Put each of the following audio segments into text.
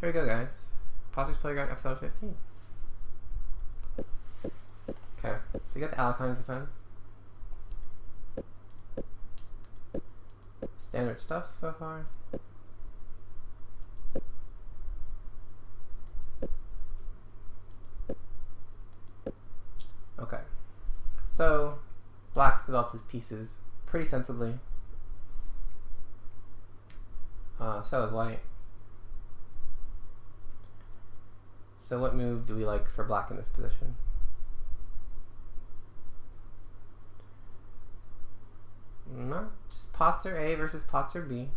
Here we go, guys. Patzer's Playground, episode 15. Okay, so you got the Alakines defense. Standard stuff so far. Okay, so Black's developed his pieces pretty sensibly. So is White. So what move do we like for Black in this position? No, just Patzer A versus Patzer B.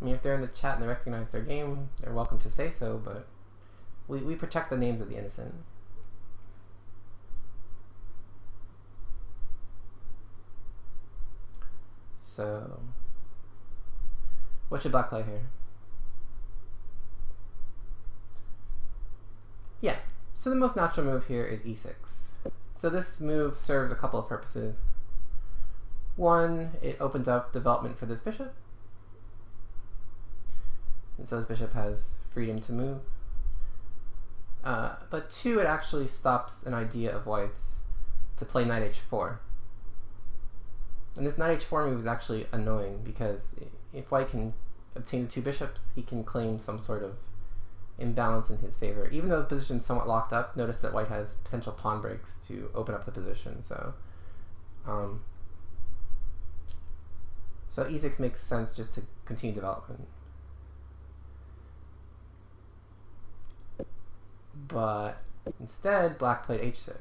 I mean, if they're in the chat and they recognize their game, they're welcome to say so, but we protect the names of the innocent. So, what should Black play here? Yeah, so the most natural move here is e6. So this move serves a couple of purposes. One, it opens up development for this bishop. And so this bishop has freedom to move. But two, it actually stops an idea of White's to play knight h4. And this knight h4 move is actually annoying because if White can obtain the two bishops, he can claim some sort of imbalance in his favor. Even though the position is somewhat locked up, notice that White has potential pawn breaks to open up the position. So e6 makes sense just to continue development. But instead, Black played h6.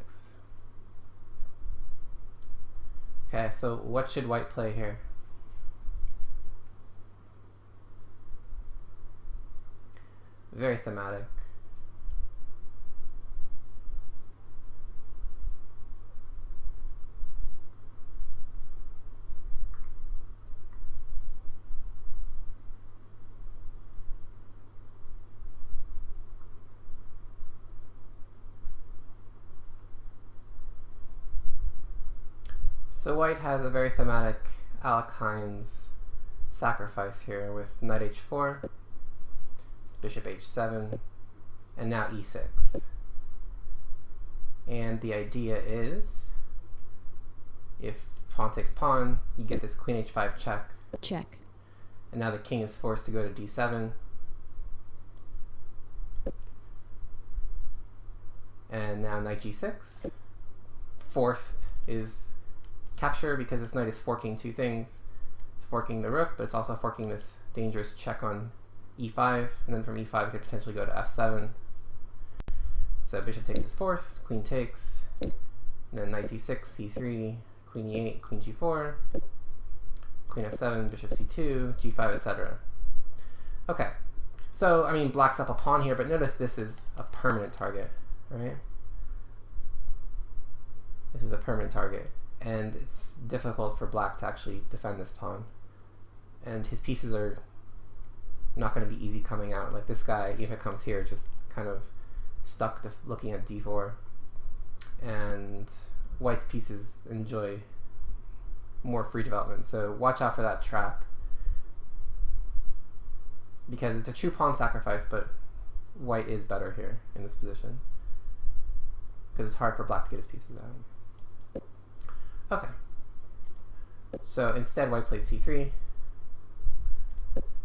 Okay, so what should White play here? Very thematic. So White has a very thematic Alakines sacrifice here with knight h4, bishop h7, and now e6. And the idea is, if pawn takes pawn, you get this queen h5 check. Check. And now the king is forced to go to d7. And now knight g6. Forced is capture because this knight is forking two things. It's forking the rook, but it's also forking this dangerous check on e5, and then from e5 it could potentially go to f7. So bishop takes is forced, queen takes, and then knight c6, c3, queen e8, queen g4, queen f7, bishop c2, g5, etc. Okay, so I mean Black's up a pawn here, but notice this is a permanent target, right? This is a permanent target, and it's difficult for Black to actually defend this pawn. And his pieces are not going to be easy coming out. Like this guy, if it comes here, just kind of stuck to looking at d4. And White's pieces enjoy more free development. So watch out for that trap, because it's a true pawn sacrifice, but White is better here in this position because it's hard for Black to get his pieces out. Okay, so instead White played c3,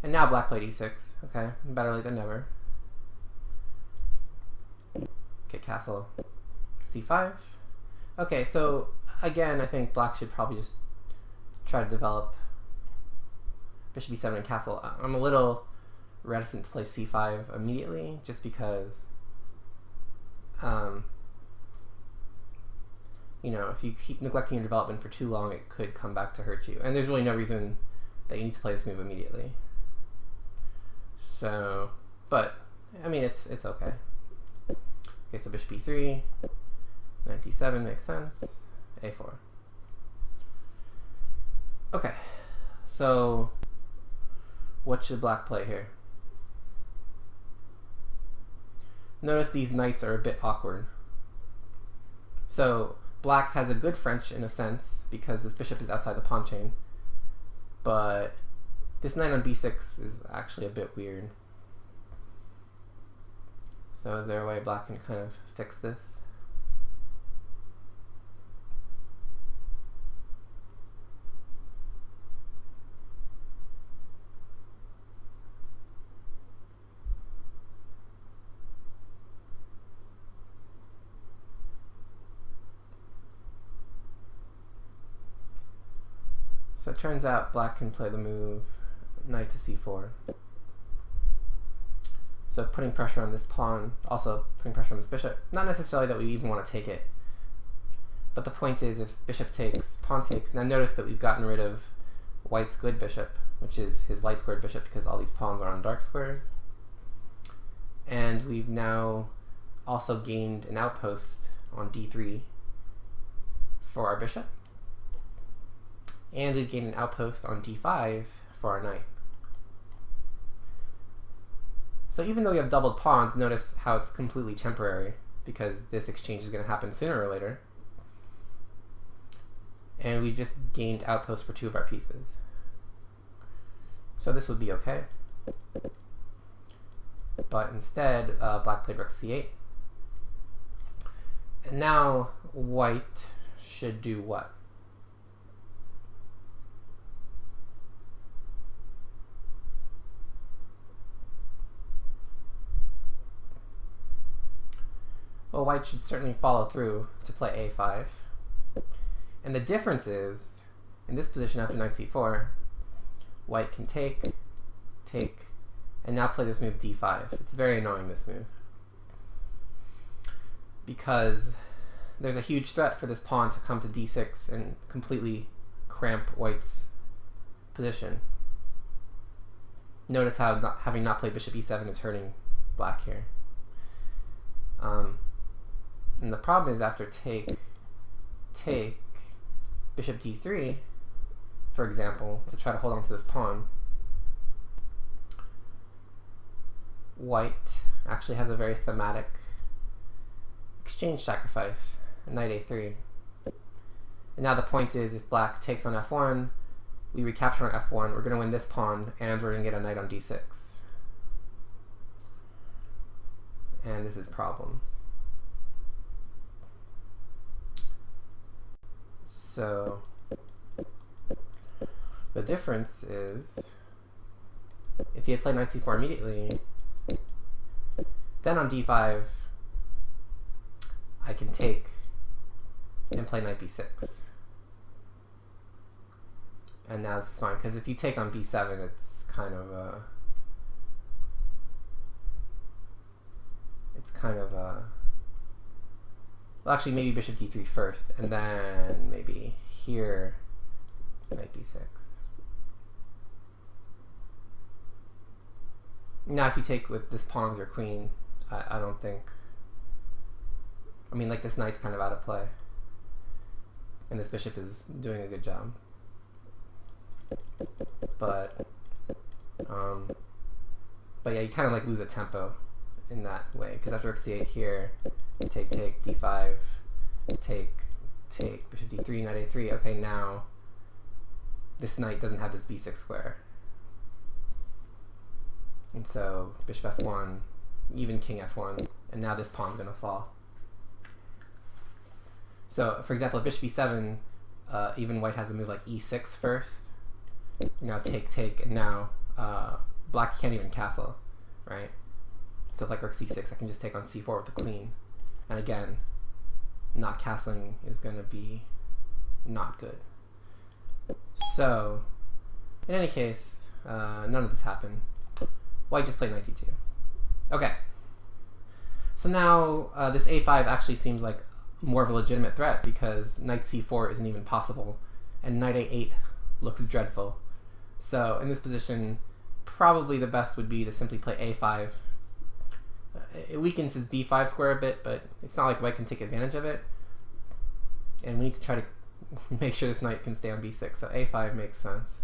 and now Black played e6. Okay, better late than never. Okay, castle c5. Okay, so again, I think Black should probably just try to develop bishop e7 and castle. I'm a little reticent to play c5 immediately, just because you know, if you keep neglecting your development for too long, it could come back to hurt you. And there's really no reason that you need to play this move immediately. So, but I mean, it's okay. Okay, so bishop e3, knight d7 makes sense, a4. Okay, so what should Black play here? Notice these knights are a bit awkward. So Black has a good French in a sense because this bishop is outside the pawn chain, but this knight on b6 is actually a bit weird. So is there a way black can kind of fix this? So it turns out black can play the move knight to c4. So putting pressure on this pawn, also putting pressure on this bishop. Not necessarily that we even want to take it, but the point is if bishop takes, pawn takes. Now notice that we've gotten rid of white's good bishop, which is his light squared bishop because all these pawns are on dark squares. And we've now also gained an outpost on d3 for our bishop. And we've gained an outpost on d5 for our knight. So even though we have doubled pawns, notice how it's completely temporary because this exchange is going to happen sooner or later. And we just gained outposts for two of our pieces. So this would be okay. But instead, black played rook c8. And now white should do what? Well, white should certainly follow through to play a5. And the difference is, in this position after knight c4, white can take, and now play this move d5. It's very annoying, this move. Because there's a huge threat for this pawn to come to d6 and completely cramp white's position. Notice how having not played bishop e7 is hurting black here. And the problem is after take, bishop d3, for example, to try to hold on to this pawn, white actually has a very thematic exchange sacrifice, knight a3. And now the point is if black takes on f1, we recapture on f1, we're going to win this pawn, and we're going to get a knight on d6. And this is problems. So the difference is if he had played knight c4 immediately, then on d5 I can take and play knight b6. And now this is fine, because if you take on b7, it's kind of well, actually, maybe bishop d3 first, and then maybe here, knight b6. Now, if you take with this pawn with your queen, I don't think... I mean, like, this knight's kind of out of play. And this bishop is doing a good job. But yeah, you kind of, like, lose a tempo in that way, because after rook c8 here, take, d5, take, bishop d3, knight a3. Okay, now this knight doesn't have this b6 square. And so bishop f1, even king f1, and now this pawn's going to fall. So, for example, if bishop e7, even white has a move like e6 first. Now take, and now black can't even castle, right? So if like rook c6, I can just take on c4 with the queen. And again, not castling is going to be not good. So, in any case, none of this happened. White just played knight d2. Okay. So now this a5 actually seems like more of a legitimate threat because knight c4 isn't even possible, and knight a8 looks dreadful. So in this position, probably the best would be to simply play a5. It weakens his b5 square a bit, but it's not like white can take advantage of it. And we need to try to make sure this knight can stay on b6, so a5 makes sense.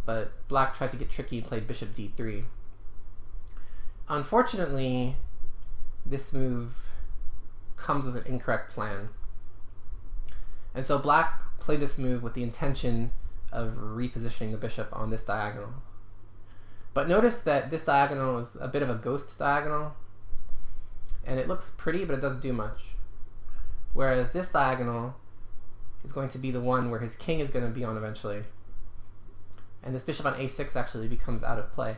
But black tried to get tricky and played bishop d3. Unfortunately, this move comes with an incorrect plan. And so black played this move with the intention of repositioning the bishop on this diagonal. But notice that this diagonal is a bit of a ghost diagonal, and it looks pretty, but it doesn't do much. Whereas this diagonal is going to be the one where his king is going to be on eventually. And this bishop on a6 actually becomes out of play.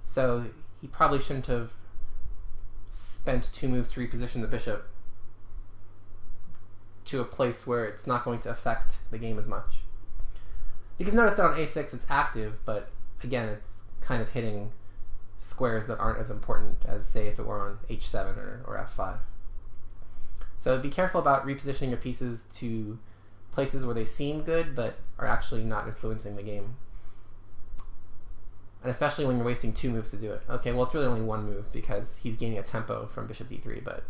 So he probably shouldn't have spent 2 moves to reposition the bishop to a place where it's not going to affect the game as much. Because notice that on a6 it's active, but again it's kind of hitting squares that aren't as important as, say, if it were on h7 or f5. So be careful about repositioning your pieces to places where they seem good but are actually not influencing the game. And especially when you're wasting 2 moves to do it. Okay, well, it's really only 1 move because he's gaining a tempo from bishop d3, but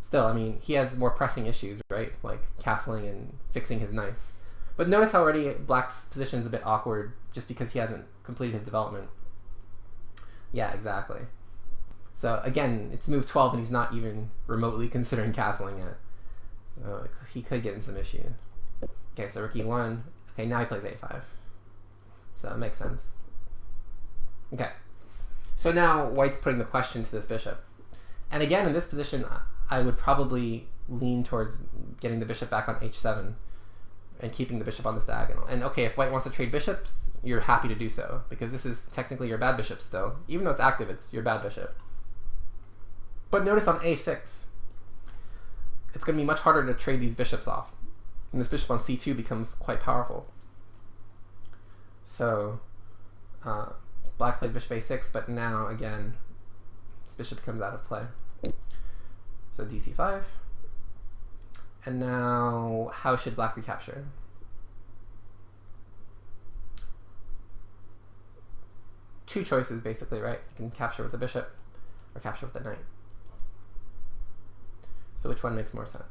still, I mean, he has more pressing issues, right? Like castling and fixing his knights. But notice how already black's position is a bit awkward just because he hasn't completed his development. Yeah, exactly. So again, it's move 12 and he's not even remotely considering castling yet. So he could get in some issues. Okay, so rook e1. Okay, now he plays a5. So it makes sense. Okay, so now white's putting the question to this bishop. And again, in this position, I would probably lean towards getting the bishop back on h7 and keeping the bishop on this diagonal. And okay, if white wants to trade bishops, you're happy to do so, because this is technically your bad bishop still. Even though it's active, it's your bad bishop. But notice on a6, it's going to be much harder to trade these bishops off. And this bishop on c2 becomes quite powerful. So black plays bishop a6, but now, again, this bishop comes out of play. So dc5. And now, how should black recapture? Two choices, basically, right? You can capture with the bishop or capture with the knight. So which one makes more sense?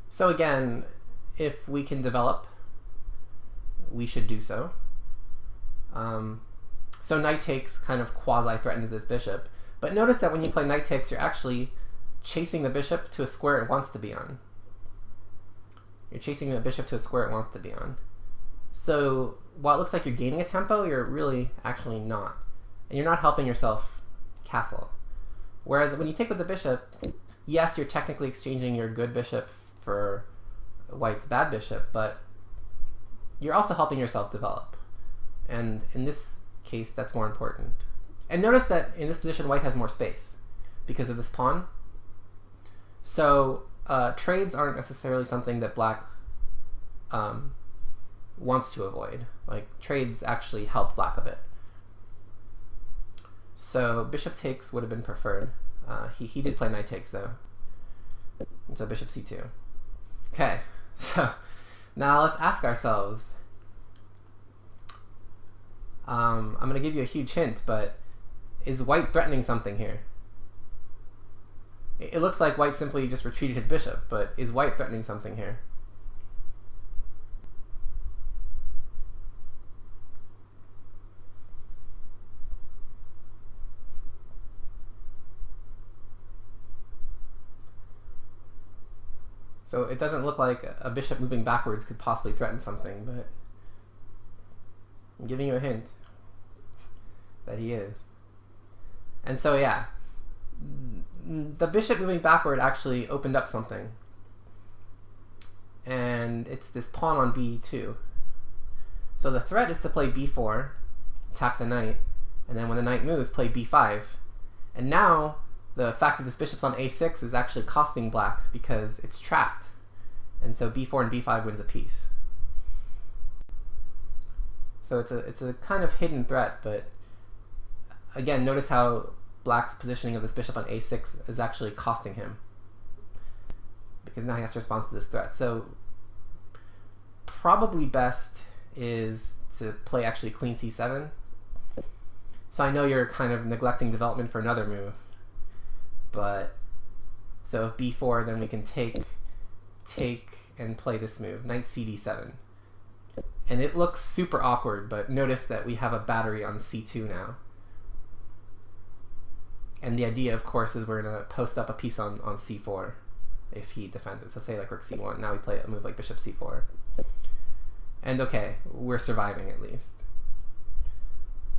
So again, if we can develop, we should do so. So knight takes kind of quasi-threatens this bishop. But notice that when you play knight takes, you're actually chasing the bishop to a square it wants to be on. You're chasing the bishop to a square it wants to be on. So while it looks like you're gaining a tempo, you're really actually not. And you're not helping yourself castle. Whereas when you take with the bishop, yes, you're technically exchanging your good bishop for white's bad bishop, but you're also helping yourself develop. And in this case, that's more important. And notice that in this position, white has more space because of this pawn. So trades aren't necessarily something that black wants to avoid. Like, trades actually help black a bit. So bishop takes would have been preferred. He did play knight takes, though. And so bishop c2. Okay, so now let's ask ourselves, I'm going to give you a huge hint, but is white threatening something here? It looks like white simply just retreated his bishop, but is white threatening something here? So it doesn't look like a bishop moving backwards could possibly threaten something, but I'm giving you a hint that he is. And so yeah, the bishop moving backward actually opened up something. And it's this pawn on b2. So the threat is to play b4, attack the knight, and then when the knight moves, play b5. And now the fact that this bishop's on a6 is actually costing black because it's trapped. And so b4 and b5 wins a piece. So it's a kind of hidden threat, but again, notice how black's positioning of this bishop on a6 is actually costing him, because now he has to respond to this threat. So probably best is to play actually queen c7. So I know you're kind of neglecting development for another move, but so if b4, then we can take and play this move, knight cd7. And it looks super awkward, but notice that we have a battery on c2 now. And the idea, of course, is we're going to post up a piece on c4. if he defends it. So say like rook c1, now we play a move like bishop c4. And okay, we're surviving at least.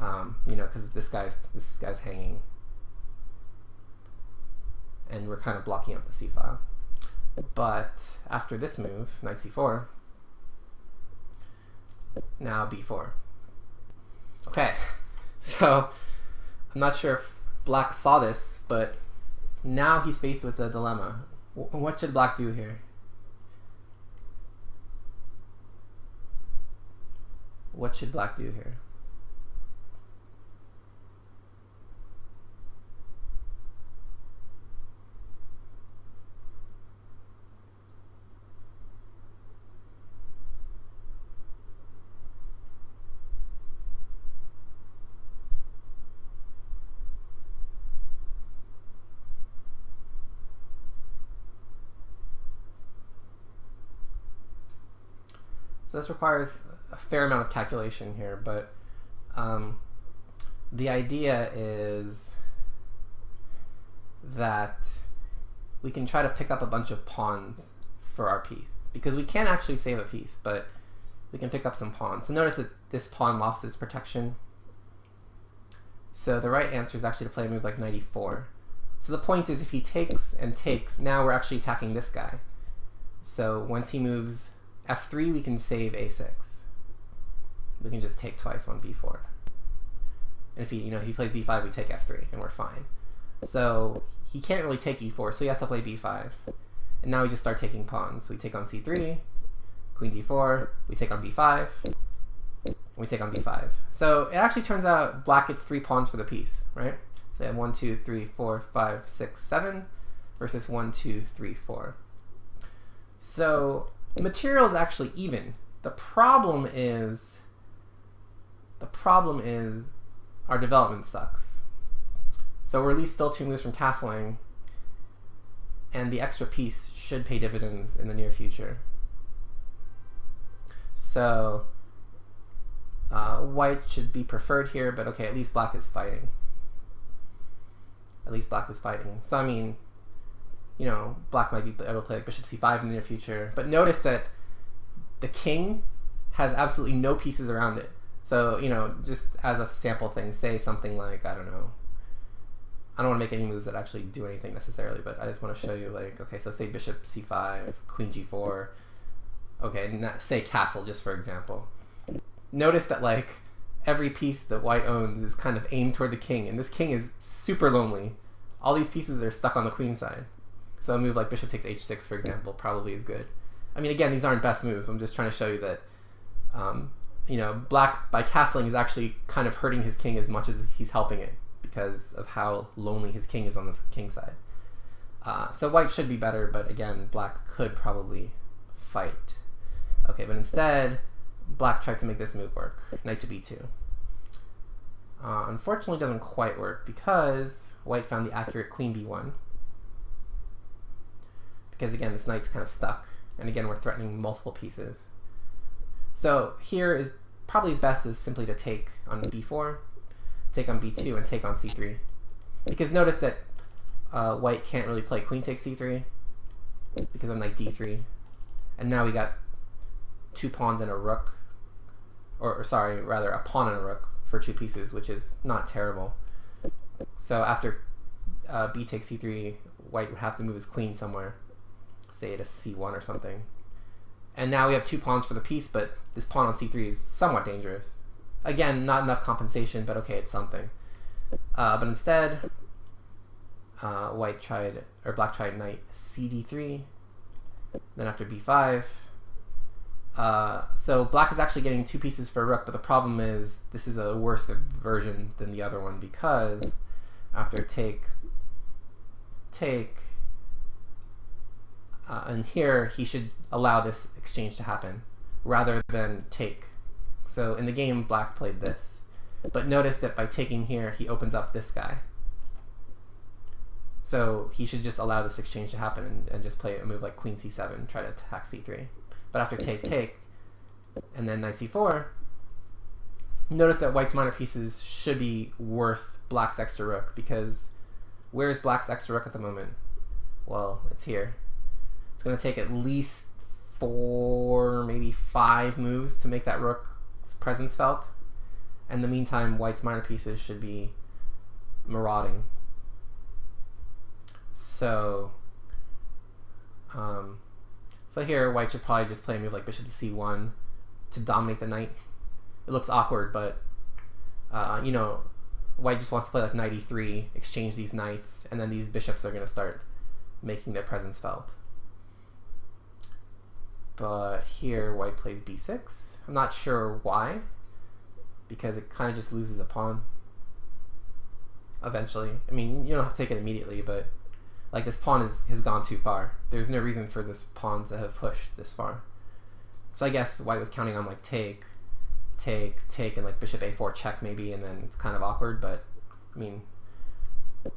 You know, because this guy's hanging. And we're kind of blocking up the c-file. But after this move, knight c4, now b4. Okay, so I'm not sure if black saw this, but now he's faced with a dilemma. What should black do here? What should black do here? So this requires a fair amount of calculation here, but the idea is that we can try to pick up a bunch of pawns for our piece, because we can't actually save a piece, but we can pick up some pawns. So notice that this pawn lost its protection. So the right answer is actually to play a move like knight e4. So the point is, if he takes and takes, now we're actually attacking this guy. So once he moves f3, we can save a6. We can just take twice on b4. And if he, if he plays b5, we take f3, and we're fine. So he can't really take e4, so he has to play b5. And now we just start taking pawns. We take on c3, queen d4, we take on b5, and we take on b5. So it actually turns out black gets 3 pawns for the piece, right? So we have 1, 2, 3, 4, 5, 6, 7 versus 1, 2, 3, 4. So the material is actually even. The problem is our development sucks. So we're at least still 2 moves from castling, and the extra piece should pay dividends in the near future. So white should be preferred here, but okay, at least black is fighting. At least black is fighting. So I mean, black might be able to play like bishop c5 in the near future, but notice that the king has absolutely no pieces around it. So, just as a sample thing, say something like, I don't know, I don't want to make any moves that actually do anything necessarily, but I just want to show you, like, okay, so say bishop c5, queen g4, okay, say castle, just for example. Notice that, like, every piece that white owns is kind of aimed toward the king, and this king is super lonely. All these pieces are stuck on the queen side. So a move like bishop takes h6, for example, probably is good. I mean, again, these aren't best moves. I'm just trying to show you that, black, by castling, is actually kind of hurting his king as much as he's helping it because of how lonely his king is on the king side. So white should be better, but again, black could probably fight. Okay, but instead, black tried to make this move work, knight to b2. Unfortunately, it doesn't quite work because white found the accurate queen b1. Because again, this knight's kind of stuck, and again, we're threatening multiple pieces. So here is probably as best is simply to take on b4, take on b2, and take on c3. Because notice that white can't really play queen takes c3 because of knight d3, and now we got 2 pawns and a rook, or sorry, rather a pawn and a rook for 2 pieces, which is not terrible. So after b takes c3, white would have to move his queen somewhere, say to c1 or something. And now we have 2 pawns for the piece, but this pawn on c3 is somewhat dangerous. Again, not enough compensation, but okay, it's something. But instead, black tried knight cd3, then after b5. So black is actually getting 2 pieces for rook, but the problem is this is a worse version than the other one, because after take, and here he should allow this exchange to happen rather than take. So in the game, black played this, but notice that by taking here, he opens up this guy. So he should just allow this exchange to happen and just play a move like queen c7, try to attack c3. But after take, and then knight c4, notice that white's minor pieces should be worth black's extra rook, because where's black's extra rook at the moment? Well, it's here. It's going to take at least 4, maybe 5 moves to make that rook's presence felt. In the meantime, white's minor pieces should be marauding. So, so here white should probably just play a move like bishop to c1 to dominate the knight. It looks awkward, but you know, white just wants to play like knight e3, exchange these knights, and then these bishops are going to start making their presence felt. But here white plays b6. I'm not sure why, because it kind of just loses a pawn eventually. I mean, you don't have to take it immediately, but like this pawn has gone too far. There's no reason for this pawn to have pushed this far. So I guess white was counting on like take, and like bishop a4 check maybe, and then it's kind of awkward, but I mean,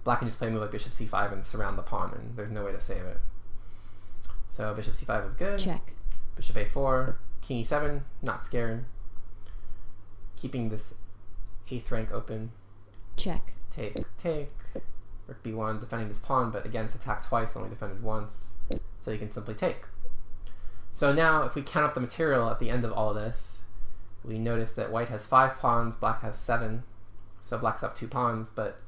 black can just play a move like bishop c5 and surround the pawn, and there's no way to save it. So bishop c5 was good. Check. Bishop a4, king e7, not scared. Keeping this 8th rank open. Check. Take, rook b1, defending this pawn, but again it's attacked twice, only defended once, so you can simply take. So now if we count up the material at the end of all of this, we notice that white has 5 pawns, black has 7, so black's up 2 pawns, but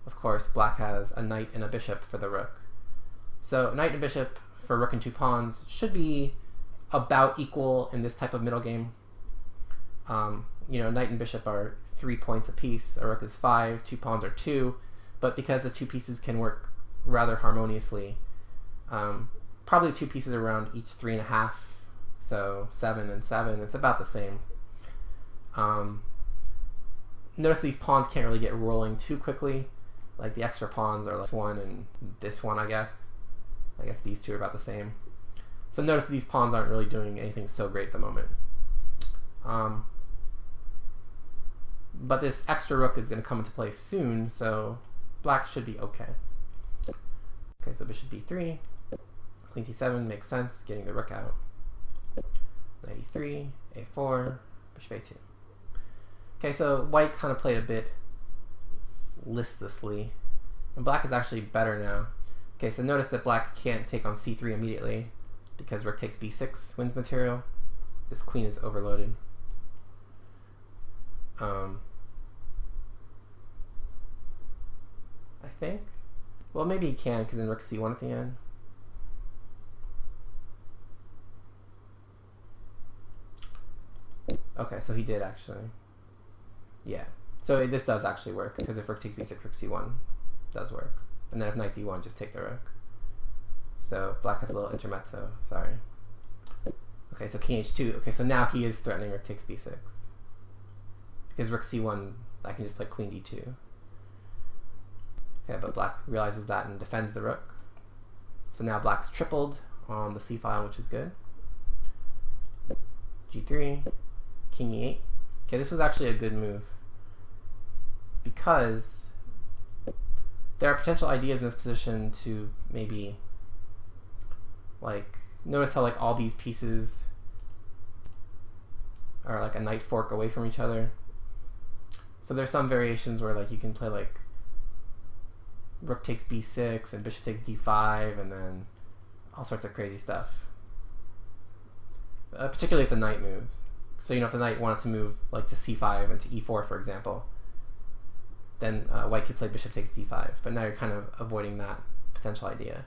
of course black has a knight and a bishop for the rook. So knight and bishop for rook and 2 pawns should be about equal in this type of middle game. You know, knight and bishop are 3 points apiece, a rook is 5, 2 pawns are 2, but because the 2 pieces can work rather harmoniously, probably 2 pieces around each 3.5, so 7 and 7, it's about the same. Notice these pawns can't really get rolling too quickly. Like the extra pawns are like this one and this one, I guess. I guess these two are about the same. So notice these pawns aren't really doing anything so great at the moment. But this extra rook is going to come into play soon, so black should be okay. Okay, so bishop b3, queen c7 makes sense, getting the rook out. Knight e3, a4, bishop a2. Okay, so white kind of played a bit listlessly, and black is actually better now. Okay, so notice that black can't take on c3 immediately because rook takes b6 wins material. This queen is overloaded. I think. Well, maybe he can because then rook c1 at the end. Okay, so he did actually. Yeah. So this does actually work because if rook takes b6, rook c1 does work. And then if knight d1, just take the rook. So black has a little intermezzo. Sorry. Okay, so king h2. Okay, so now he is threatening rook takes b6. Because rook c1, I can just play queen d2. Okay, but black realizes that and defends the rook. So now black's tripled on the c file, which is good. g3, king e8. Okay, this was actually a good move because there are potential ideas in this position to maybe, like, notice how like all these pieces are like a knight fork away from each other. So there's some variations where like you can play like rook takes b6 and bishop takes d5 and then all sorts of crazy stuff. Particularly if the knight moves. So you know if the knight wanted to move like to c5 and to e4 for example, then white could play bishop takes d5. But now you're kind of avoiding that potential idea.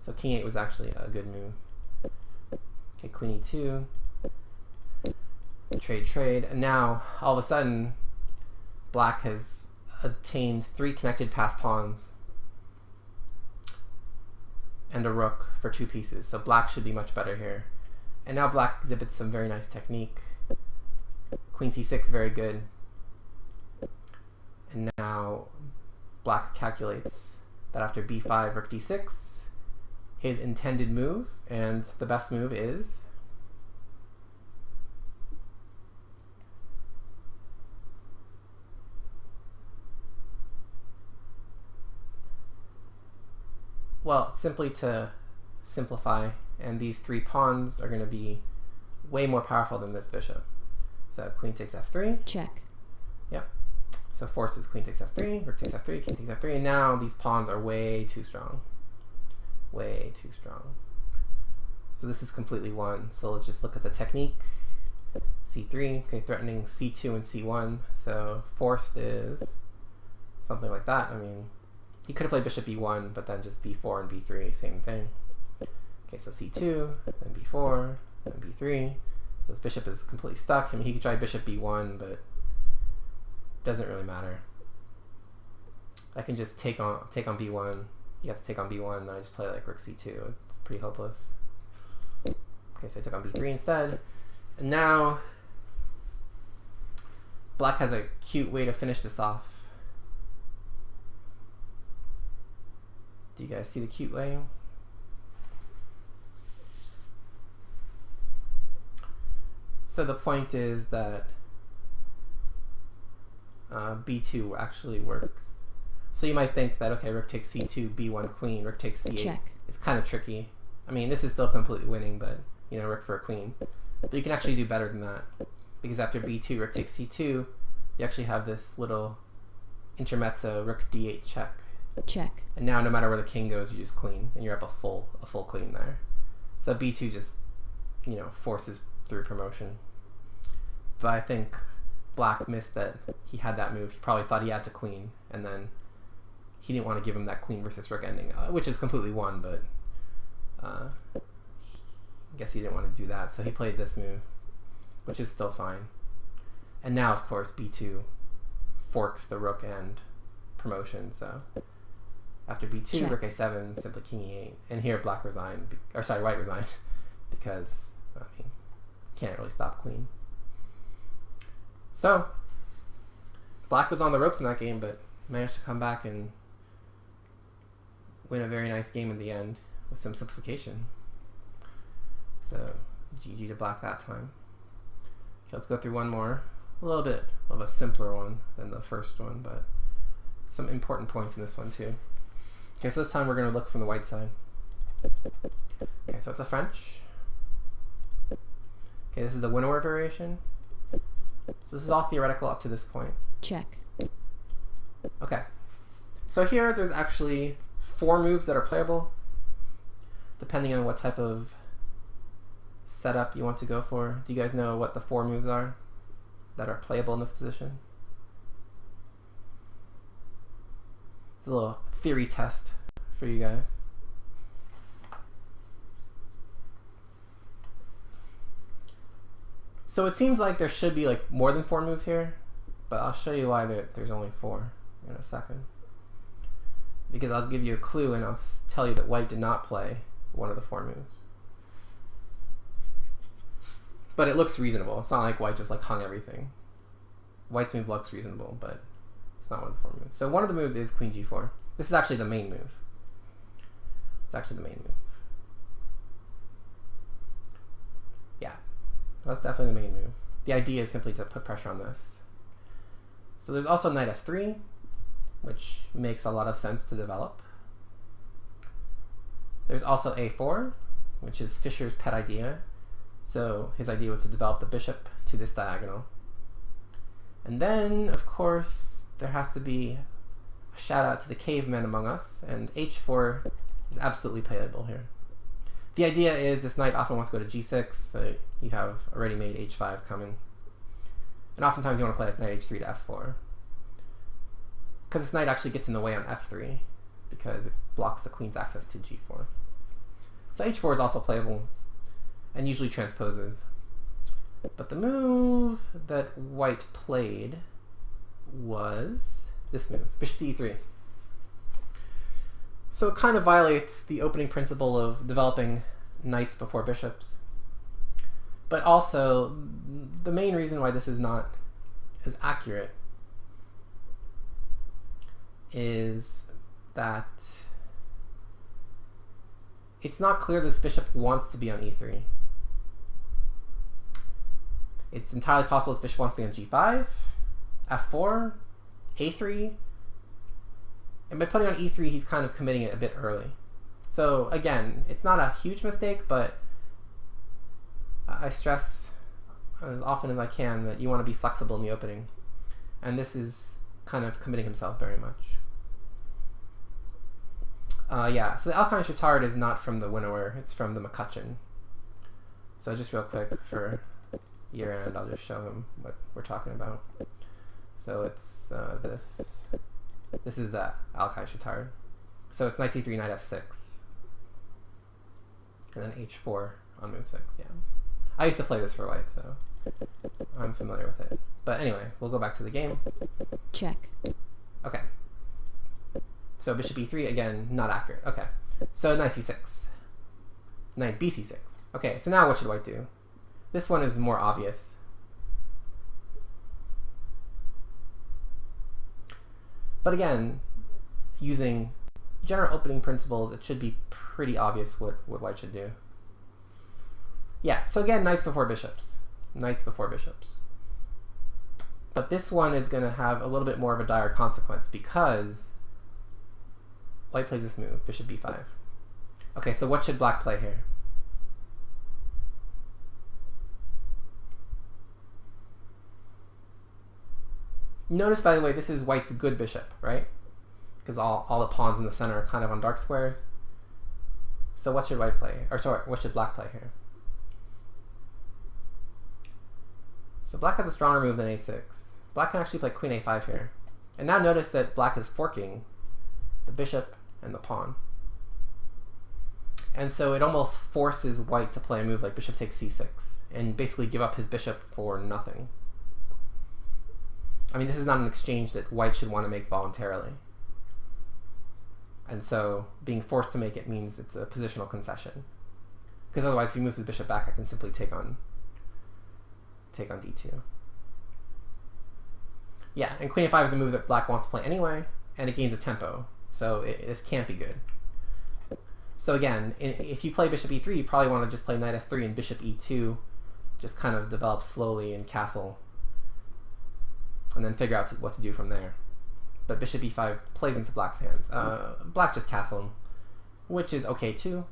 So king 8 was actually a good move. Okay, queen e2. Trade. And now all of a sudden black has obtained 3 connected passed pawns and a rook for 2 pieces. So black should be much better here. And now black exhibits some very nice technique. Queen c6, very good. And now black calculates that after b5, rook d6, his intended move, and the best move is well, simply to simplify, and these 3 pawns are going to be way more powerful than this bishop. So queen takes f3. Check. Yep. So forces queen takes f3, rook takes f3, king takes f3, and now these pawns are way too strong. Way too strong. So this is completely won. So let's just look at the technique. c3, okay, threatening c2 and c1. So forced is something like that. I mean, he could have played bishop e1, but then just b4 and b3, same thing. Okay, so c2, then b4, then b3. So this bishop is completely stuck. I mean, he could try bishop b1, but doesn't really matter. I can just take on b1. You have to take on b1, then I just play like rook c2. It's pretty hopeless. Okay, so I took on b3 instead. And now black has a cute way to finish this off. Do you guys see the cute way? So the point is that b2 actually works. So you might think that, okay, rook takes c2, b1 queen, rook takes c8. Check. It's kind of tricky. I mean, this is still completely winning, but, you know, rook for a queen. But you can actually do better than that. Because after b2, rook takes c2, you actually have this little intermezzo, rook d8 check. Check. And now no matter where the king goes, you just queen, and you're up a full queen there. So b2 just, you know, forces through promotion. But I think black missed that he had that move. He probably thought he had to queen, and then he didn't want to give him that queen versus rook ending, which is completely won, but I guess he didn't want to do that, so he played this move, which is still fine. And now, of course, b2 forks the rook and promotion, so after b2, check. rook a7, simply king e8, and here black resigned, or sorry, white resigned, because, I mean, can't really stop queen. So, black was on the ropes in that game, but managed to come back and win a very nice game in the end with some simplification. So, GG to black that time. Okay, let's go through one more. A little bit of a simpler one than the first one, but some important points in this one too. Okay, so this time we're going to look from the white side. Okay, so it's a French. Okay, this is the winnower variation. So this is all theoretical up to this point. Check. Okay. So here there's actually 4 moves that are playable, depending on what type of setup you want to go for. Do you guys know what the 4 moves are that are playable in this position? It's a little theory test for you guys. So it seems like there should be like more than 4 moves here, but I'll show you why there's only 4 in a second. Because I'll give you a clue and I'll tell you that white did not play one of the 4 moves. But it looks reasonable. It's not like white just like hung everything. White's move looks reasonable, but it's not one of the 4 moves. So one of the moves is queen g4. This is actually the main move. It's actually the main move. Yeah, that's definitely the main move. The idea is simply to put pressure on this. So there's also knight f3, which makes a lot of sense to develop. There's also a4, which is Fischer's pet idea. So his idea was to develop the bishop to this diagonal. And then, of course, there has to be a shout out to the cavemen among us, and h4 is absolutely playable here. The idea is this knight often wants to go to g6, so you have a ready-made h5 coming. And oftentimes you want to play knight h3 to f4. Because this knight actually gets in the way on f3, because it blocks the queen's access to g4. So h4 is also playable, and usually transposes. But the move that white played was this move, bishop to e3. So it kind of violates the opening principle of developing knights before bishops. But also, the main reason why this is not as accurate is that it's not clear this bishop wants to be on e3. It's entirely possible this bishop wants to be on g5, f4, a3, and by putting on e3, he's kind of committing it a bit early. So again, it's not a huge mistake, but I stress as often as I can that you want to be flexible in the opening. And this is kind of committing himself very much. Yeah, so the Alkine Chatard is not from the winnower, it's from the McCutcheon. So just real quick for year end, I'll just show him what we're talking about. So it's this. This is the Al-Kai Shatard. So it's knight c3, knight f6. And then h4 on move 6, yeah. I used to play this for white, so I'm familiar with it. But anyway, we'll go back to the game. Check. Okay. So bishop e3, again, not accurate. Okay. So knight c6. Knight bc6. Okay, so now what should white do? This one is more obvious. But again, using general opening principles, it should be pretty obvious what white should do. Yeah, so again, knights before bishops. Knights before bishops. But this one is going to have a little bit more of a dire consequence because white plays this move, bishop b5. Okay, so what should black play here? Notice, by the way, this is white's good bishop, right? Because all the pawns in the center are kind of on dark squares. So what should white play? Or sorry, what should black play here? So black has a stronger move than a6. Black can actually play queen a5 here. And now notice that black is forking the bishop and the pawn. And so it almost forces white to play a move like bishop takes c6 and basically give up his bishop for nothing. I mean, this is not an exchange that white should want to make voluntarily. And so being forced to make it means it's a positional concession. Because otherwise, if he moves his bishop back, I can simply take on d2. Yeah, and queen a5 is a move that black wants to play anyway, and it gains a tempo. So this can't be good. So again, if you play bishop e3, you probably want to just play knight f3 and bishop e2, just kind of develop slowly and castle, and then figure out what to do from there. But bishop e5 plays into black's hands. Black just castled him, which is okay too,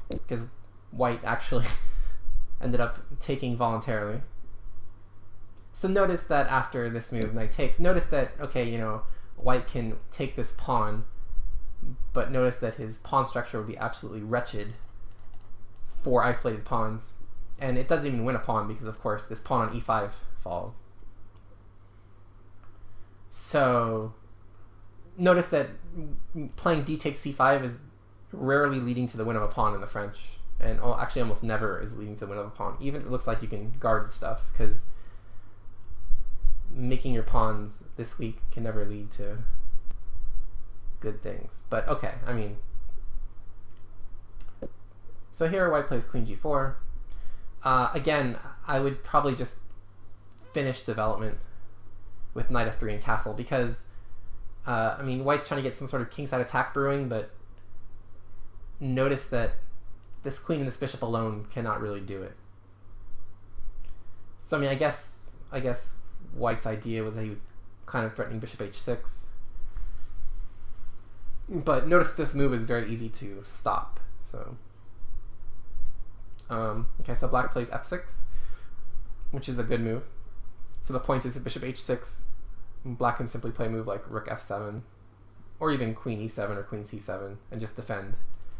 because white actually ended up taking voluntarily. So notice that after this move, knight takes, notice that, okay, you know, white can take this pawn, but notice that his pawn structure would be absolutely wretched for isolated pawns. And it doesn't even win a pawn because, of course, this pawn on e5 falls. So notice that playing d takes c5 is rarely leading to the win of a pawn in the French. And actually almost never is leading to the win of a pawn. Even if it looks like you can guard stuff, because making your pawns this weak can never lead to good things. But okay, I mean, so here white plays queen g4. Again, I would probably just finish development with knight f3 and castle, because I mean, white's trying to get some sort of kingside attack brewing, but notice that this queen and this bishop alone cannot really do it. So I mean, I guess white's idea was that he was kind of threatening bishop h6. But notice this move is very easy to stop. So okay, so black plays f6, which is a good move. So the point is that bishop h6, black can simply play a move like rook f7, or even queen e7 or queen c7, and just defend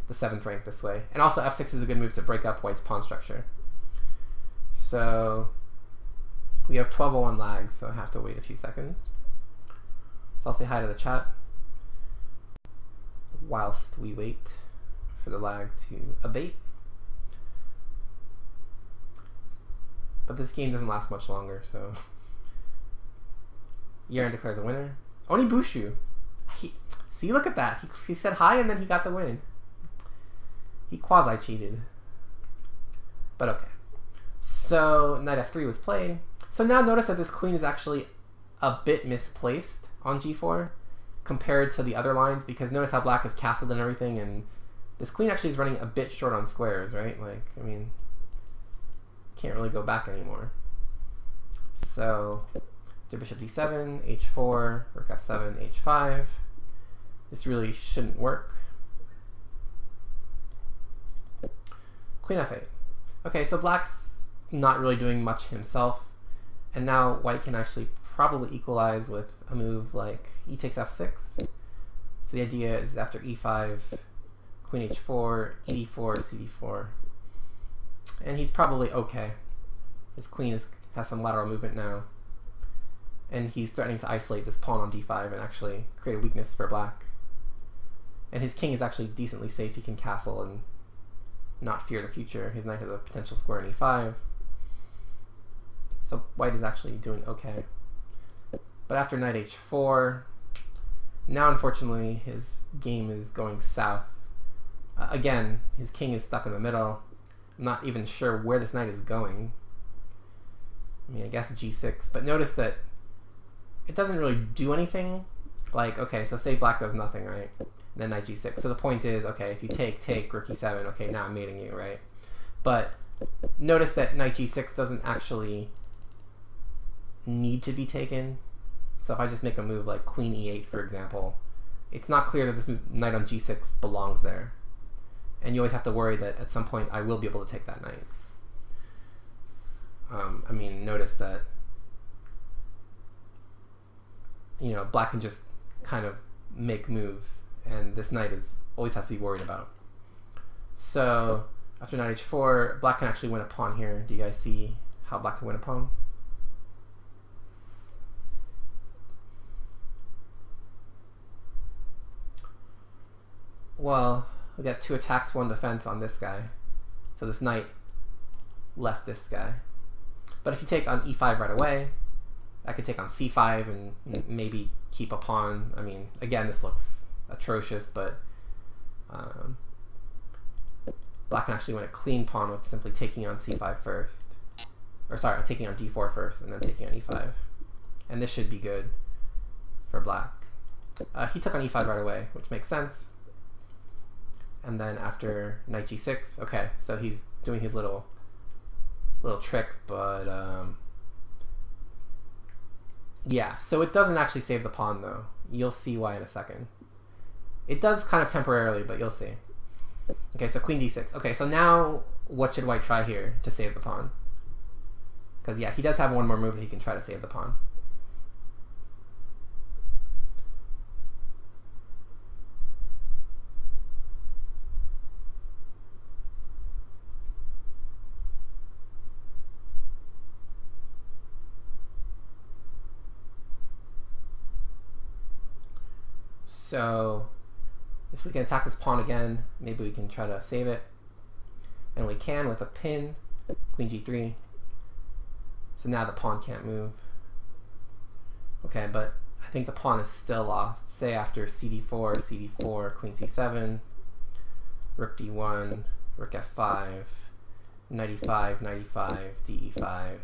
the 7th rank this way. And also f6 is a good move to break up white's pawn structure. So we have 12:01 lag, so I have to wait a few seconds. So I'll say hi to the chat whilst we wait for the lag to abate. But this game doesn't last much longer, so Yaren declares a winner. Onibushu. See, look at that. He said hi and then he got the win. He quasi-cheated. But okay. So knight f3 was played. So now notice that this queen is actually a bit misplaced on g4 compared to the other lines, because notice how black is castled and everything, and this queen actually is running a bit short on squares, right? Like, I mean, can't really go back anymore. So bishop d7, h4, rook f7, h5. This really shouldn't work. Queen f8. Okay, so black's not really doing much himself, and now white can actually probably equalize with a move like e takes f6. So the idea is after e5, queen h4, e4, cd4. and he's probably okay. His queen has some lateral movement now, and he's threatening to isolate this pawn on d5 and actually create a weakness for black. And his king is actually decently safe. He can castle and not fear the future. His knight has a potential square in e5. So white is actually doing okay. But after knight h4, now unfortunately his game is going south. Again, his king is stuck in the middle. I'm not even sure where this knight is going. I mean, I guess g6, but notice that it doesn't really do anything. Like, okay, so say black does nothing, right? And then knight g6. So the point is, okay, if you take, rook e7, okay, now I'm mating you, right? But notice that knight g6 doesn't actually need to be taken. So if I just make a move like queen e8, for example, it's not clear that this knight on g6 belongs there. And you always have to worry that at some point I will be able to take that knight. I mean, notice that, you know, black can just kind of make moves, and this knight always has to be worried about. So after knight h4, black can actually win a pawn here. Do you guys see how black can win a pawn? Well, we got 2 attacks, 1 defense on this guy. So this knight left this guy. But if you take on e5 right away, I could take on c5 and maybe keep a pawn. I mean, again, this looks atrocious, but black can actually win a clean pawn with simply taking on c5 first. Or sorry, taking on d4 first and then taking on e5. And this should be good for black. He took on e5 right away, which makes sense. And then after knight g6, okay, so he's doing his little trick, but yeah, so it doesn't actually save the pawn though. You'll see why in a second. It does kind of temporarily, but you'll see. Okay, so queen d6. Okay, so now what should white try here to save the pawn? Because yeah, he does have one more move that he can try to save the pawn. So if we can attack this pawn again, maybe we can try to save it. And we can with a pin, queen g3. So now the pawn can't move. Okay, but I think the pawn is still lost. Say after cd4, cd4, queen c7, rook d1, rook f5, knight e5, knight e5, de5.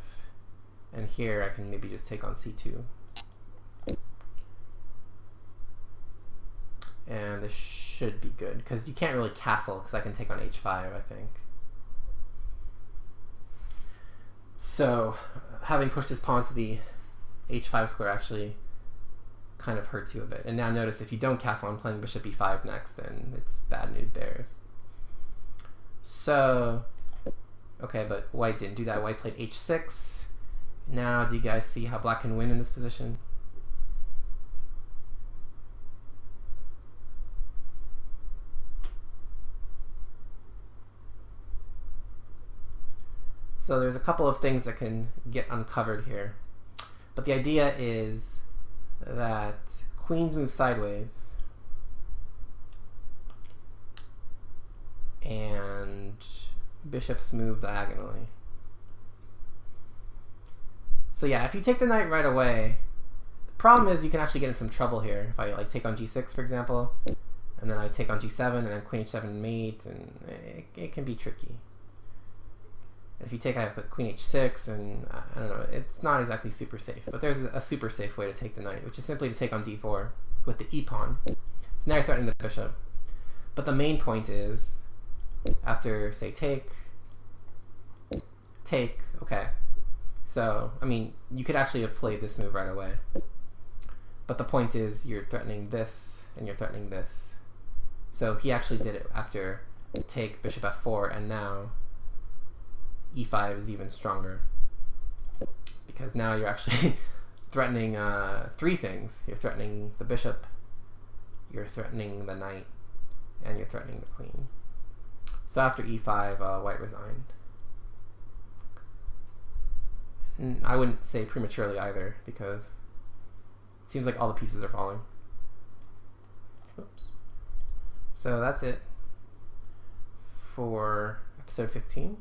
And here I can maybe just take on c2. And this should be good, because you can't really castle, because I can take on h5, I think. So, having pushed his pawn to the h5 square actually kind of hurts you a bit. And now notice, if you don't castle, I'm playing bishop e5 next, and it's bad news bears. So, okay, but white didn't do that. White played h6. Now, do you guys see how black can win in this position? So there's a couple of things that can get uncovered here. But the idea is that queens move sideways and bishops move diagonally. So yeah, if you take the knight right away, the problem is you can actually get in some trouble here. If I like take on g6, for example, and then I take on g7 and then queen h7 mate, and it can be tricky. If you take, I have queen h6, and I don't know, it's not exactly super safe. But there's a super safe way to take the knight, which is simply to take on d4 with the e-pawn. So now you're threatening the bishop. But the main point is, after, say, take, okay. So, I mean, you could actually have played this move right away. But the point is, you're threatening this, and you're threatening this. So he actually did it after take, bishop f4, and now e5 is even stronger, because now you're actually threatening 3 things. You're threatening the bishop, you're threatening the knight, and you're threatening the queen. So after e5, white resigned. I wouldn't say prematurely either, because it seems like all the pieces are falling. Oops. So that's it for episode 15.